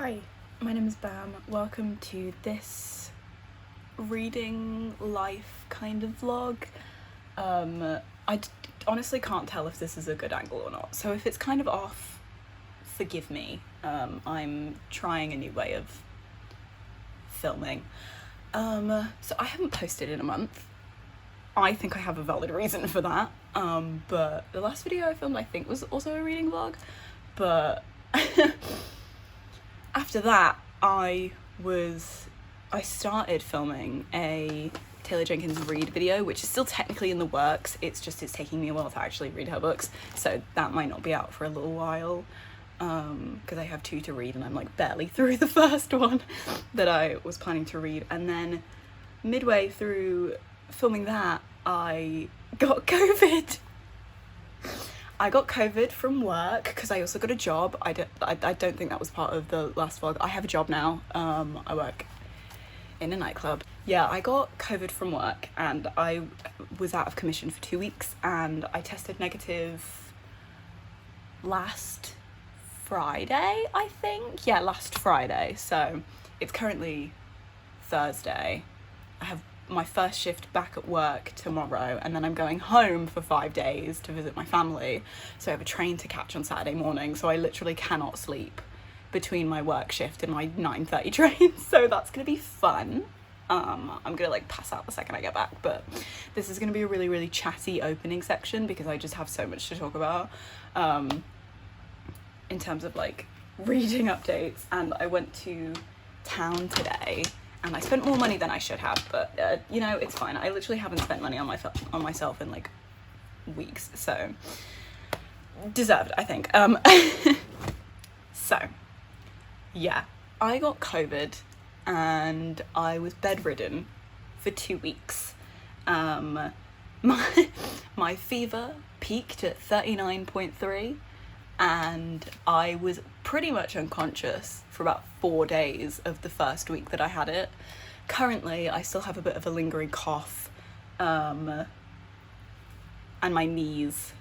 Hi, my name is Bam. Welcome to this reading life kind of vlog. Honestly can't tell if this is a good angle or not, so if it's kind of off, forgive me. I'm trying a new way of filming. So I haven't posted in a month. I think I have a valid reason for that, but the last video I filmed I think was also a reading vlog, but after that I started filming a Taylor Jenkins read video, which is still technically in the works. It's taking me a while to actually read her books, so that might not be out for a little while, because I have 2 to read and I'm like barely through the first one that I was planning to read. And then midway through filming that, I got COVID. I got COVID from work because I also got a job. I don't think that was part of the last vlog. I have a job now. I work in a nightclub. Yeah, I got COVID from work and I was out of commission for 2 weeks, and I tested negative last Friday, I think. Yeah, last Friday. So it's currently Thursday. I have my first shift back at work tomorrow, and then I'm going home for 5 days to visit my family, so I have a train to catch on Saturday morning, so I literally cannot sleep between my work shift and my 9:30 train, so that's gonna be fun. I'm gonna like pass out the second I get back, but this is gonna be a really chatty opening section because I just have so much to talk about in terms of like reading updates. And I went to town today and I spent more money than I should have, but you know, it's fine. I literally haven't spent money on myself in like weeks, so deserved, I think. So yeah, I got COVID and I was bedridden for 2 weeks. My fever peaked at 39.3 and I was pretty much unconscious for about 4 days of the first week that I had it. Currently, I still have a bit of a lingering cough, and my knees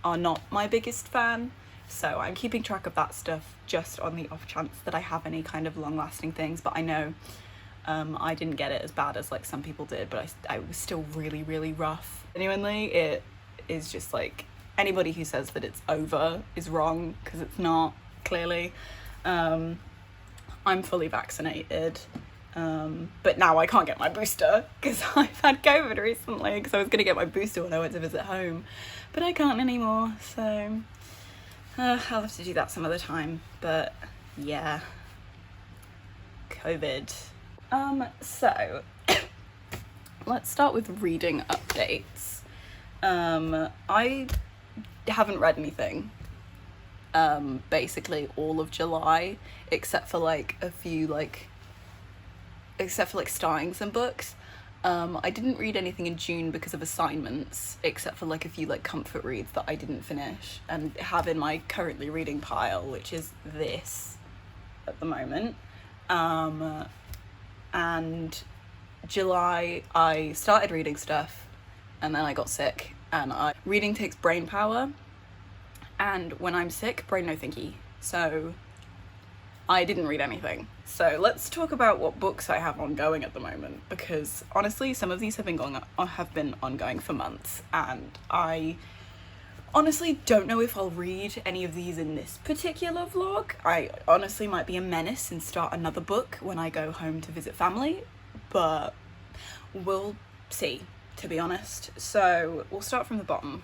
are not my biggest fan, so I'm keeping track of that stuff just on the off chance that I have any kind of long-lasting things. But I know I didn't get it as bad as like some people did, but I was still really rough. Genuinely, it is just like, anybody who says that it's over is wrong, because it's not, clearly. I'm fully vaccinated, but now I can't get my booster because I've had COVID recently, because I was going to get my booster when I went to visit home, but I can't anymore, so I'll have to do that some other time. But yeah, COVID. So let's start with reading updates. I haven't read anything basically all of July, except for like a few starting some books. I didn't read anything in June because of assignments, except for like a few like comfort reads that I didn't finish and have in my currently reading pile, which is this at the moment. And July I started reading stuff and then I got sick, and reading takes brain power, and when I'm sick, brain no thinky, so I didn't read anything. So let's talk about what books I have ongoing at the moment, because honestly some of these have been ongoing for months, and I honestly don't know if I'll read any of these in this particular vlog. I honestly might be a menace and start another book when I go home to visit family, but we'll see, to be honest. So we'll start from the bottom,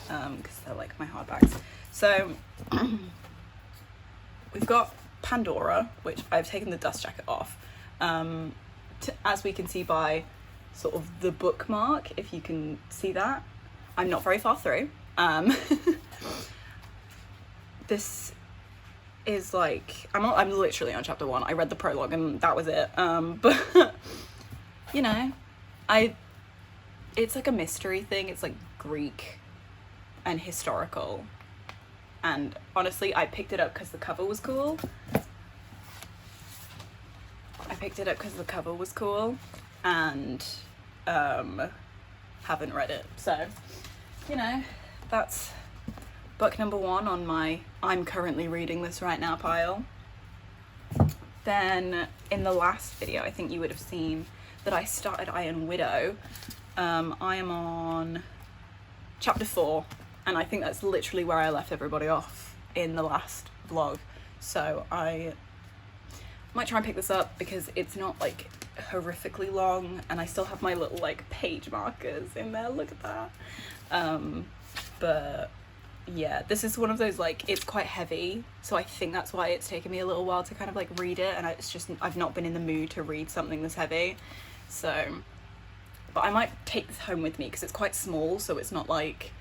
because they're like my hard bags. So we've got Pandora, which I've taken the dust jacket off, as we can see by sort of the bookmark, if you can see that. I'm not very far through. This is like, I'm literally on chapter 1. I read the prologue and that was it. But you know, it's like a mystery thing. It's like Greek and historical, and honestly I picked it up because the cover was cool. And haven't read it, so you know, that's book number 1 on my I'm currently reading this right now pile. Then in the last video, I think you would have seen that I started Iron Widow. I am on chapter 4, and I think that's literally where I left everybody off in the last vlog. So I might try and pick this up because it's not like horrifically long, and I still have my little like page markers in there. Look at that. But yeah, this is one of those, like, it's quite heavy, so I think that's why it's taken me a little while to kind of like read it, and I've not been in the mood to read something this heavy. So, but I might take this home with me because it's quite small, so it's not like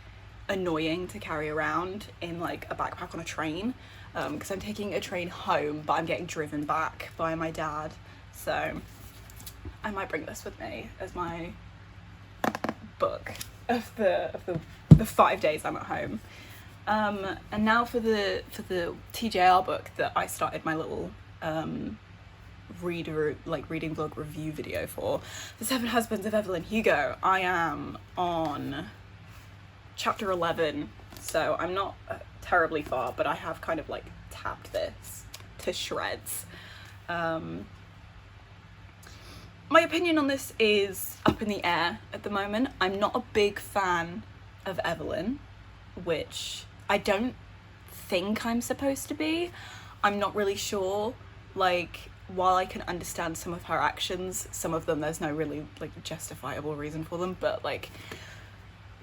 annoying to carry around in like a backpack on a train, because I'm taking a train home, but I'm getting driven back by my dad, so I might bring this with me as my book of the 5 days I'm at home. And now for the TJR book that I started my little reading vlog review video for, The 7 Husbands of Evelyn Hugo. I am on chapter 11, so I'm not terribly far, but I have kind of like tapped this to shreds. My opinion on this is up in the air at the moment. I'm not a big fan of Evelyn, which I don't think I'm supposed to be. I'm not really sure. Like, while I can understand some of her actions, some of them there's no really like justifiable reason for them, but like,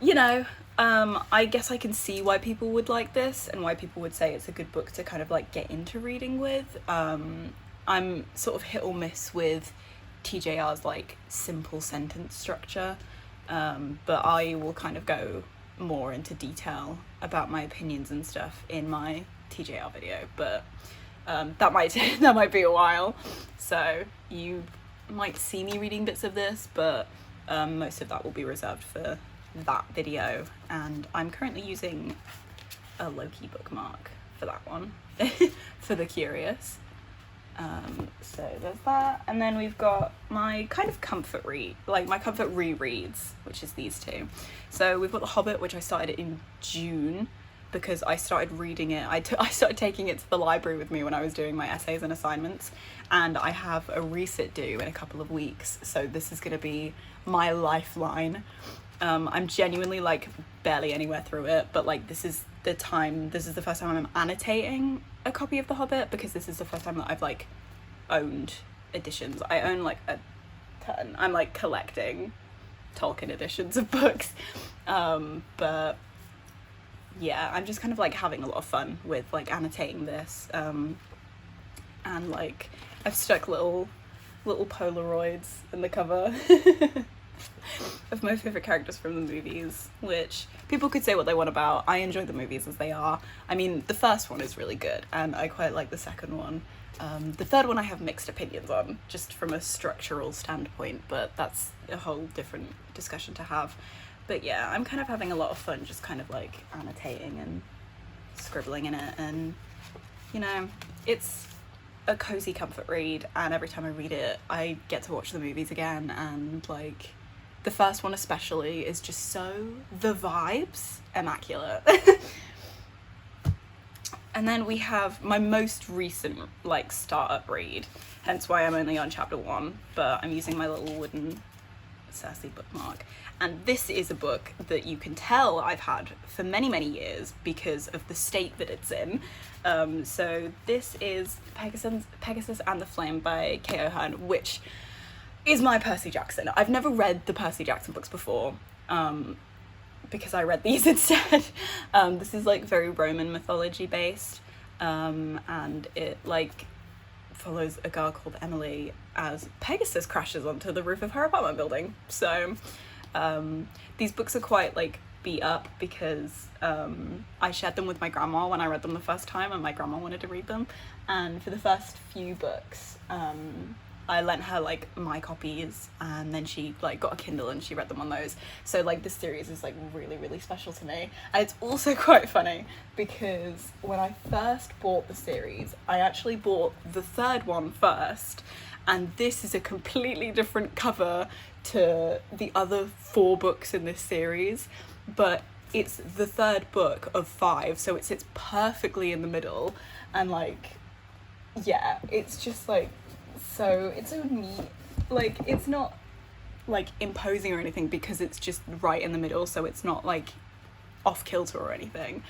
you know, I guess I can see why people would like this and why people would say it's a good book to kind of like get into reading with. I'm sort of hit or miss with TJR's like simple sentence structure, but I will kind of go more into detail about my opinions and stuff in my TJR video, but that might be a while, so you might see me reading bits of this, but most of that will be reserved for that video. And I'm currently using a Loki bookmark for that one for the curious. So there's that, and then we've got my kind of comfort read, like my comfort rereads, which is these two. So we've got The Hobbit, which I started in June because I started reading it. I started taking it to the library with me when I was doing my essays and assignments, and I have a resit due in a couple of weeks, so this is going to be my lifeline. I'm genuinely like barely anywhere through it, but like this is the first time I'm annotating a copy of The Hobbit, because this is the first time that I've like owned editions. I own like a ton. I'm like collecting Tolkien editions of books, but yeah, I'm just kind of like having a lot of fun with like annotating this, and like I've stuck little Polaroids in the cover of my favorite characters from the movies, which people could say what they want about. I enjoy the movies as they are. I mean, the first one is really good, and I quite like the second one. The third one I have mixed opinions on, just from a structural standpoint, but that's a whole different discussion to have. But yeah, I'm kind of having a lot of fun just kind of like annotating and scribbling in it, and you know, it's a cozy comfort read, and every time I read it I get to watch the movies again, and like the first one especially is just so, the vibes, immaculate. And then we have my most recent like startup read, hence why I'm only on chapter 1, but I'm using my little wooden sassy bookmark. And this is a book that you can tell I've had for many years because of the state that it's in. So this is Pegasus and the Flame by K.O. Hearn, which is my Percy Jackson. I've never read the Percy Jackson books before, because I read these instead. This is like very Roman mythology based, and it like follows a girl called Emily as Pegasus crashes onto the roof of her apartment building. So these books are quite like beat up because I shared them with my grandma when I read them the first time, and my grandma wanted to read them, and for the first few books I lent her like my copies, and then she like got a Kindle and she read them on those. So like this series is like really special to me. And it's also quite funny because when I first bought the series, I actually bought the third one first, and this is a completely different cover to the other 4 books in this series, but it's the third book of 5, so it sits perfectly in the middle, and like yeah, it's just like, so it's so neat. Like, it's not like imposing or anything because it's just right in the middle, so it's not like off kilter or anything.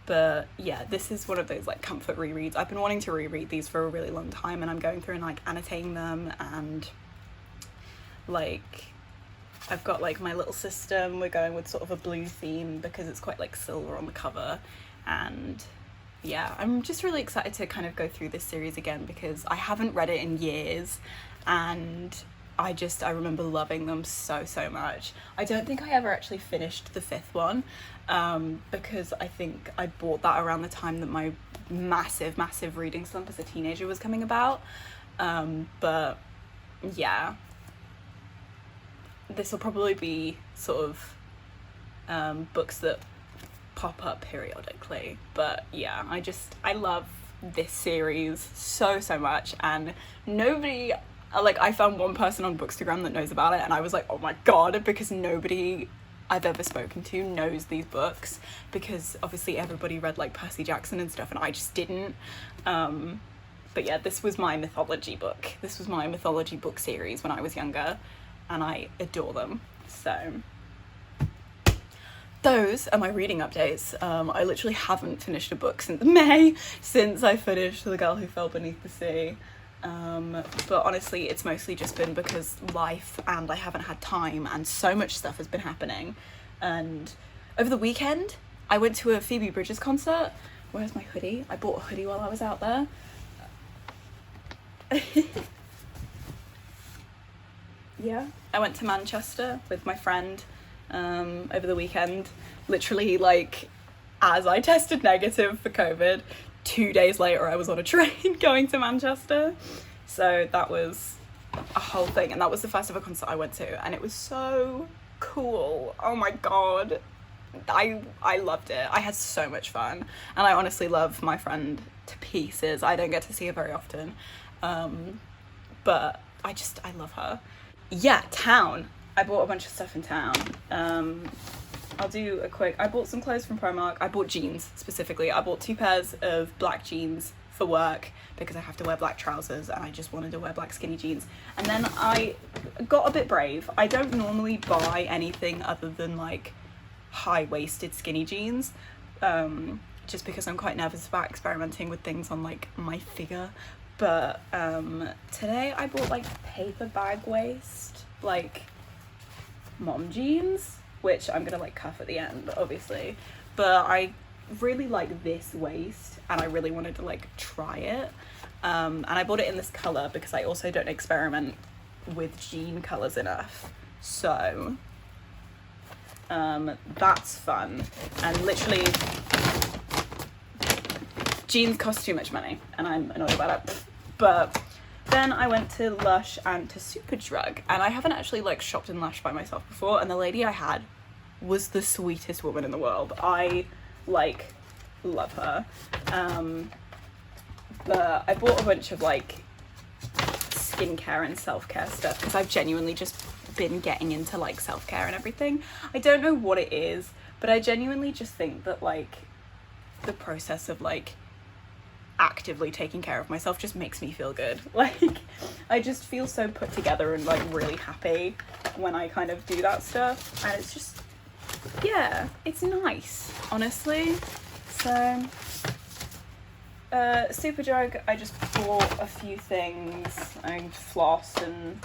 But yeah, this is one of those like comfort rereads. I've been wanting to reread these for a really long time, and I'm going through and like annotating them, and like I've got like my little system. We're going with sort of a blue theme because it's quite like silver on the cover, and yeah, I'm just really excited to kind of go through this series again because I haven't read it in years, and I remember loving them so much. I don't think I ever actually finished the fifth one, because I think I bought that around the time that my massive reading slump as a teenager was coming about. But yeah, this will probably be sort of books that pop up periodically. But yeah, I love this series so much, and nobody, like, I found one person on Bookstagram that knows about it, and I was like, oh my god, because nobody I've ever spoken to knows these books, because obviously everybody read like Percy Jackson and stuff and I just didn't. But yeah, this was my mythology book. This was my mythology book series when I was younger, and I adore them. So those are my reading updates. I literally haven't finished a book since May, since I finished The Girl Who Fell Beneath the Sea. But honestly, it's mostly just been because life, and I haven't had time, and so much stuff has been happening. And over the weekend, I went to a Phoebe Bridgers concert. Where's my hoodie? I bought a hoodie while I was out there. Yeah, I went to Manchester with my friend over the weekend. Literally, like, as I tested negative for COVID, 2 days later I was on a train going to Manchester. So that was a whole thing, and that was the first ever concert I went to, and it was so cool. Oh my god, I loved it. I had so much fun, and I honestly love my friend to pieces. I don't get to see her very often, but I love her. Yeah, town. I bought a bunch of stuff in town. I'll do a quick, I bought some clothes from Primark. I bought jeans specifically. I bought 2 pairs of black jeans for work because I have to wear black trousers, and I just wanted to wear black skinny jeans. And then I got a bit brave. I don't normally buy anything other than like high-waisted skinny jeans, just because I'm quite nervous about experimenting with things on like my figure. But today I bought like paper bag waist, like mom jeans, which I'm gonna like cuff at the end, obviously, but I really like this waist, and I really wanted to like try it, and I bought it in this colour because I also don't experiment with jean colours enough, so that's fun. And literally, jeans cost too much money, and I'm annoyed about it. But then I went to Lush and to Superdrug, and I haven't actually like shopped in Lush by myself before, and the lady I had was the sweetest woman in the world. I like love her. But I bought a bunch of like skincare and self-care stuff because I've genuinely just been getting into like self-care and everything. I don't know what it is, but I genuinely just think that like the process of like actively taking care of myself just makes me feel good. Like, I just feel so put together and like really happy when I kind of do that stuff, and it's just, yeah, it's nice, honestly. So Superdrug, I just bought a few things. I floss and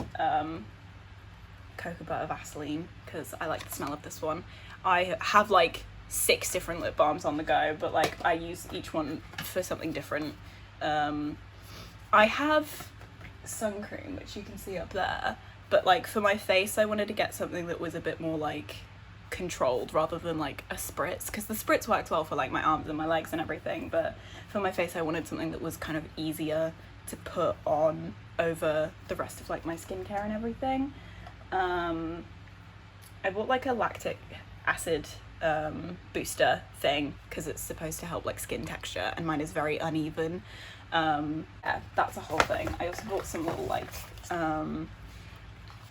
cocoa butter Vaseline because I like the smell of this one. I have like 6 different lip balms on the go, but like I use each one for something different. I have sun cream, which you can see up there, but like for my face I wanted to get something that was a bit more like controlled rather than like a spritz, because the spritz works well for like my arms and my legs and everything, but for my face I wanted something that was kind of easier to put on over the rest of like my skincare and everything. I bought like a lactic acid booster thing because it's supposed to help like skin texture, and mine is very uneven. Yeah, that's a whole thing. I also bought some little like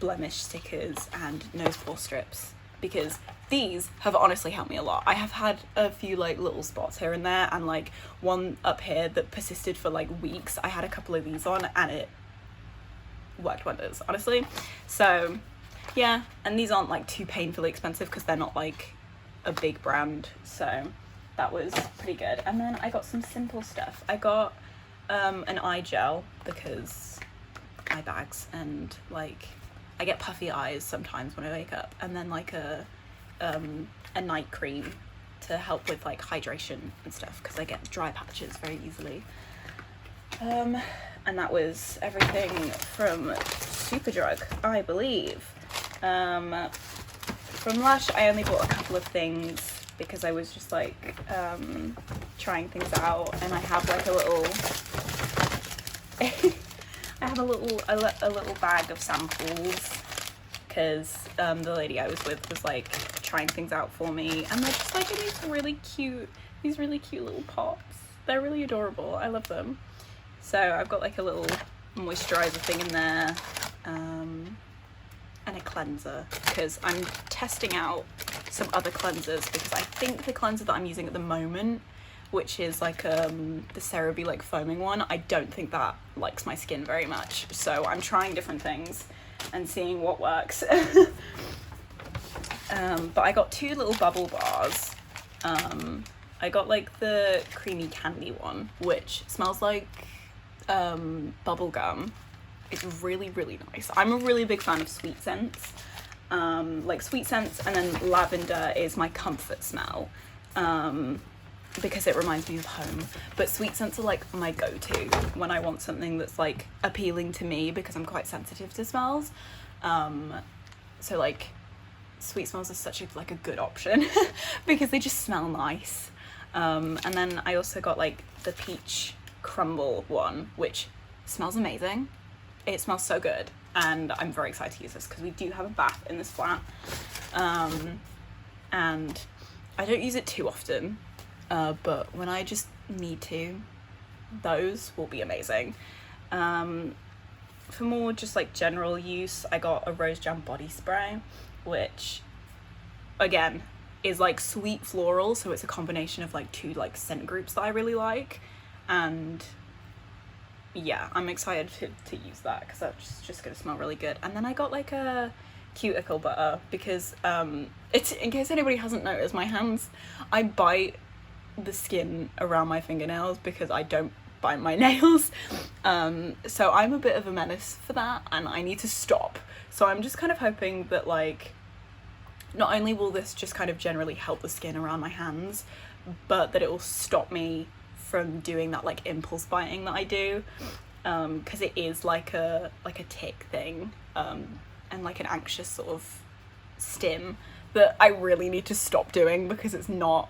blemish stickers and nose pore strips because these have honestly helped me a lot. I have had a few like little spots here and there, and like one up here that persisted for like weeks. I had a couple of these on and it worked wonders, honestly. So yeah, and these aren't like too painfully expensive because they're not like a big brand, so that was pretty good. And then I got some simple stuff. I got an eye gel because eye bags, and like I get puffy eyes sometimes when I wake up, and then like a night cream to help with like hydration and stuff because I get dry patches very easily. And that was everything from Superdrug, I believe. From Lush, I only bought a couple of things because I was just like trying things out, and I have like a little I have a little bag of samples because the lady I was with was like trying things out for me, and they're just like in these really cute little pots. They're really adorable. I love them. So I've got like a little moisturizer thing in there, and a cleanser because I'm testing out some other cleansers, because I think the cleanser that I'm using at the moment, which is like the CeraVe like foaming one, I don't think that likes my skin very much. So I'm trying different things and seeing what works. But I got 2 little bubble bars. I got like the creamy candy one, which smells like bubble gum. It's really, really nice. I'm a really big fan of sweet scents. Like sweet scents, and then lavender is my comfort smell. Because it reminds me of home. But sweet scents are like my go-to when I want something that's like appealing to me, because I'm quite sensitive to smells. So like sweet smells are such a like a good option because they just smell nice. And then I also got like the peach crumble one, which smells amazing. It smells so good, and I'm very excited to use this because we do have a bath in this flat. And I don't use it too often, but when I just need to, those will be amazing. For more just like general use, I got a rose jam body spray, which again is like sweet floral, so it's a combination of like 2 like scent groups that I really like, and yeah, I'm excited to use that because that's just gonna smell really good. And then I got like a cuticle butter because it's, in case anybody hasn't noticed, my hands, I bite the skin around my fingernails because I don't bite my nails. So I'm a bit of a menace for that, and I need to stop. So I'm just kind of hoping that like not only will this just kind of generally help the skin around my hands, but that it will stop me from doing that like impulse biting that I do, because it is like a tick thing, and like an anxious sort of stim that I really need to stop doing, because it's not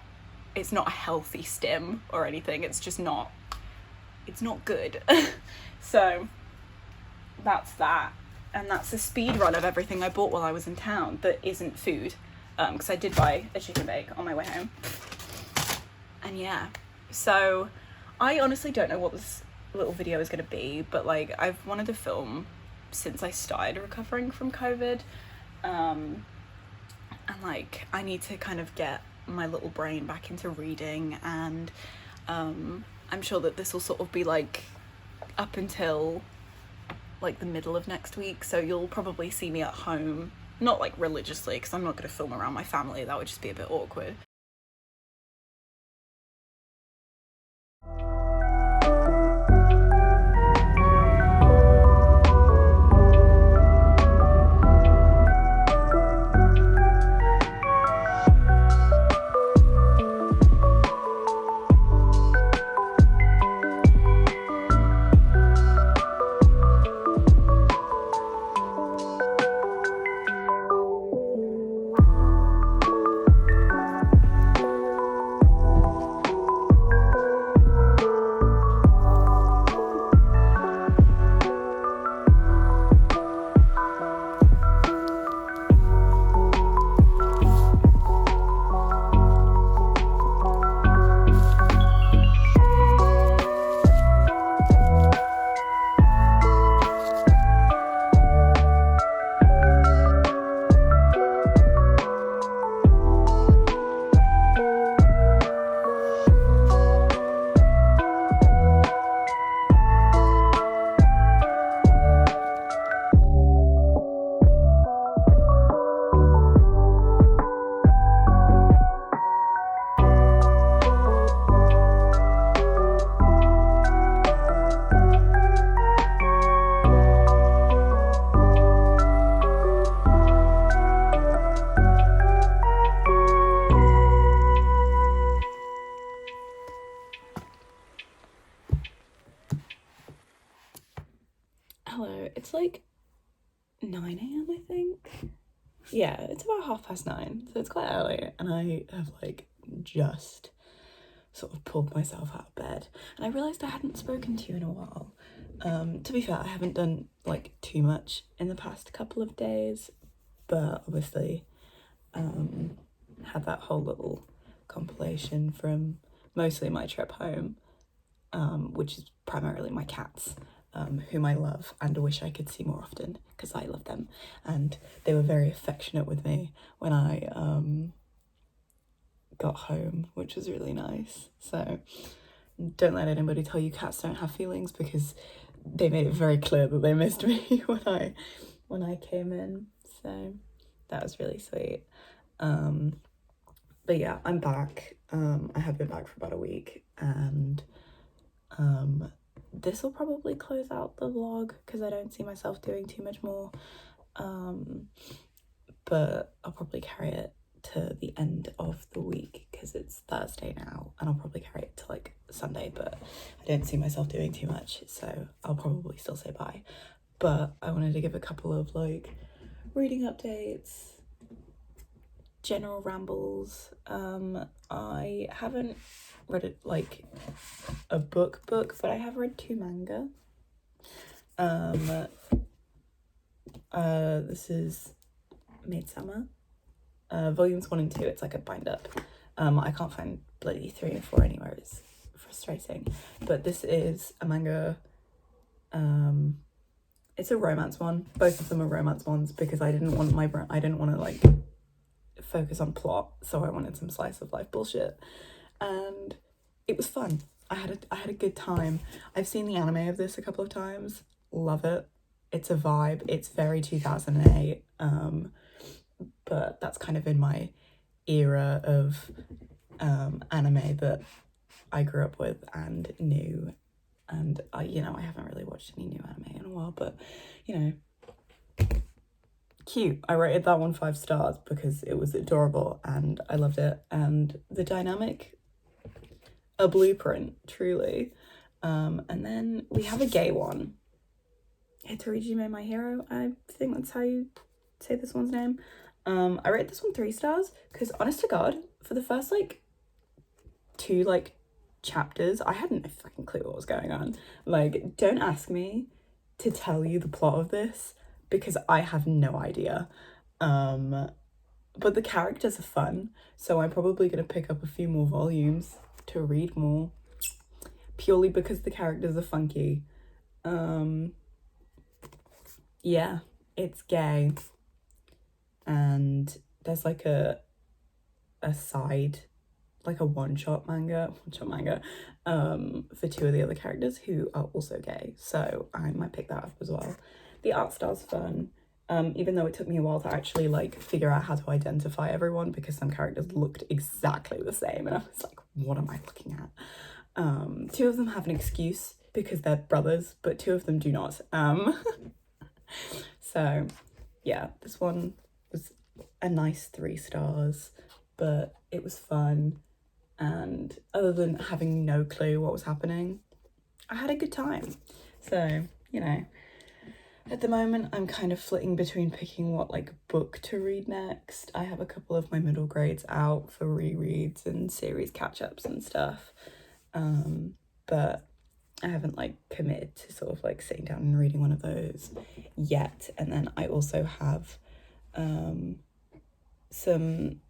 a healthy stim or anything. It's just not, it's not good. So that's that, and that's a speed run of everything I bought while I was in town that isn't food, because I did buy a chicken bake on my way home. And yeah, so I honestly don't know what this little video is going to be, but like I've wanted to film since I started recovering from COVID, and like I need to kind of get my little brain back into reading, and I'm sure that this will sort of be like up until like the middle of next week, so you'll probably see me at home, not like religiously because I'm not going to film around my family, that would just be a bit awkward. hello, it's like 9 a.m. I think. Yeah, it's about 9:30, so it's quite early, and I have like just sort of pulled myself out of bed, and I realised I hadn't spoken to you in a while. To be fair, I haven't done like too much in the past couple of days, but obviously had that whole little compilation from mostly my trip home, which is primarily my cats, whom I love and wish I could see more often because I love them, and they were very affectionate with me when I got home, which was really nice. So don't let anybody tell you cats don't have feelings, because they made it very clear that they missed me when I came in. So that was really sweet. But yeah, I'm back. I have been back for about a week, and this will probably close out the vlog because I don't see myself doing too much more. But I'll probably carry it to the end of the week because it's Thursday now, and I'll probably carry it to like Sunday, but I don't see myself doing too much, so I'll probably still say bye. But I wanted to give a couple of like reading updates, general rambles. I haven't read it like a book, but I have read 2 manga. This is Midsummer, volumes 1 and 2. It's like a bind up. I can't find bloody 3 and 4 anywhere. It's frustrating. But this is a manga. It's a romance one. Both of them are romance ones because I didn't want to like focus on plot, so I wanted some slice of life bullshit, and it was fun. I had a good time. I've seen the anime of this a couple of times. Love it. It's a vibe. It's very 2008. But that's kind of in my era of anime that I grew up with and knew, and I haven't really watched any new anime in a while, but cute. I rated that one 5 stars because it was adorable and I loved it, and the dynamic, a blueprint, truly. And then we have a gay one, Hitorijime My Hero, I think that's how you say this one's name. I rate this one 3 stars because, honest to God, for the first like 2 like chapters, I had no fucking clue what was going on. Like, don't ask me to tell you the plot of this because I have no idea. But the characters are fun, so I'm probably gonna pick up a few more volumes to read more, purely because the characters are funky. Yeah, it's gay, and there's like a side, like a one-shot manga for 2 of the other characters who are also gay, so I might pick that up as well. The art style's fun, even though it took me a while to actually like figure out how to identify everyone because some characters looked exactly the same and I was like, what am I looking at? 2 of them have an excuse because they're brothers, but 2 of them do not. So yeah, this one was a nice 3 stars, but it was fun, and other than having no clue what was happening, I had a good time. So at the moment I'm kind of flitting between picking what like book to read next. I have a couple of my middle grades out for rereads and series catch-ups and stuff, but I haven't like committed to sort of like sitting down and reading one of those yet. And then I also have some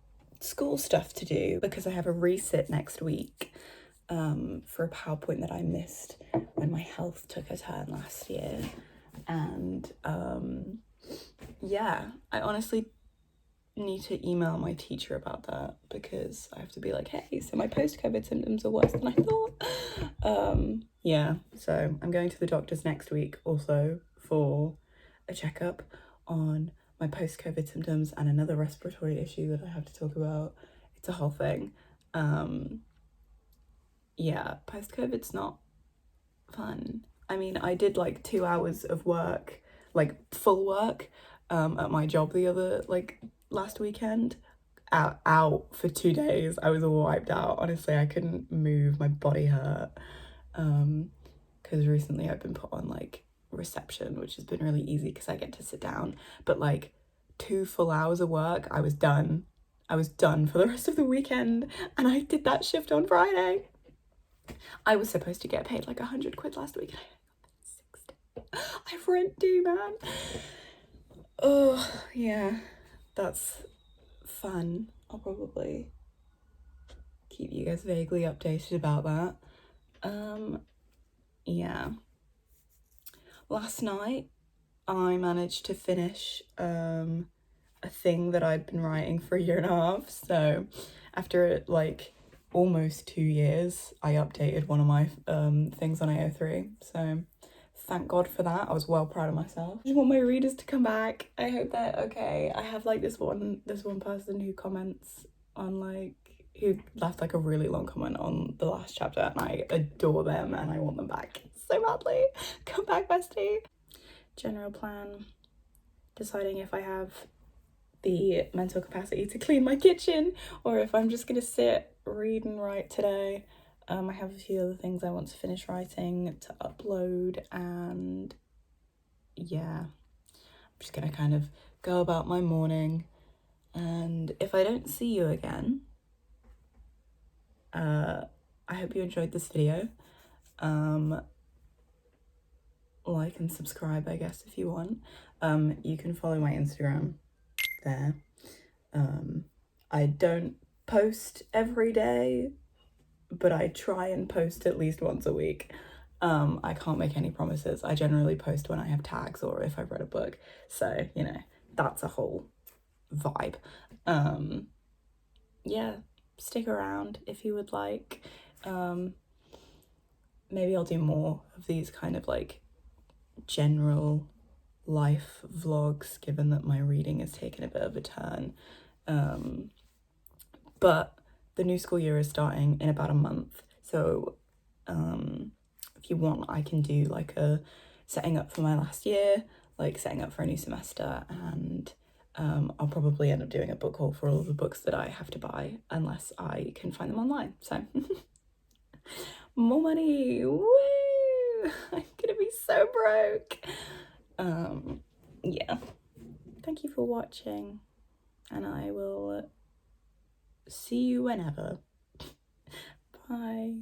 school stuff to do because I have a resit next week for a PowerPoint that I missed when my health took a turn last year. And yeah, I honestly need to email my teacher about that because I have to be like, hey, so my post-COVID symptoms are worse than I thought. Yeah, so I'm going to the doctor's next week also for a checkup on my post-COVID symptoms and another respiratory issue that I have to talk about. It's a whole thing. Yeah, post-COVID's not fun. I mean, I did like 2 hours of work, like full work, at my job last weekend, out for 2 days. I was all wiped out. Honestly, I couldn't move. My body hurt. Because recently I've been put on like reception, which has been really easy because I get to sit down. But like 2 full hours of work, I was done. I was done for the rest of the weekend, and I did that shift on Friday. I was supposed to get paid like 100 quid last week, and I got 60. I have rent due, man. Oh yeah, that's fun. I'll probably keep you guys vaguely updated about that. Yeah. Last night I managed to finish a thing that I'd been writing for a year and a half. So after like almost 2 years, I updated one of my things on AO3. So thank God for that. I was well proud of myself. I just want my readers to come back. I hope they're okay. I have like this one person who comments on like, who left like a really long comment on the last chapter, and I adore them and I want them back so badly. Come back, bestie. General plan, deciding if I have the mental capacity to clean my kitchen or if I'm just gonna sit, read and write today. I have a few other things I want to finish writing to upload, and yeah, I'm just gonna kind of go about my morning. And if I don't see you again, I hope you enjoyed this video. Like and subscribe, I guess, if you want. You can follow my Instagram there. I don't post every day, but I try and post at least once a week. I can't make any promises. I generally post when I have tags or if I've read a book, so you know, that's a whole vibe. Yeah, stick around if you would like. Maybe I'll do more of these kind of like general life vlogs, given that my reading has taken a bit of a turn. But the new school year is starting in about a month, so if you want, I can do like a setting up for my last year, like setting up for a new semester, and I'll probably end up doing a book haul for all of the books that I have to buy, unless I can find them online. So more money, woo! I'm gonna be so broke. Yeah, thank you for watching, and I will see you whenever. Bye.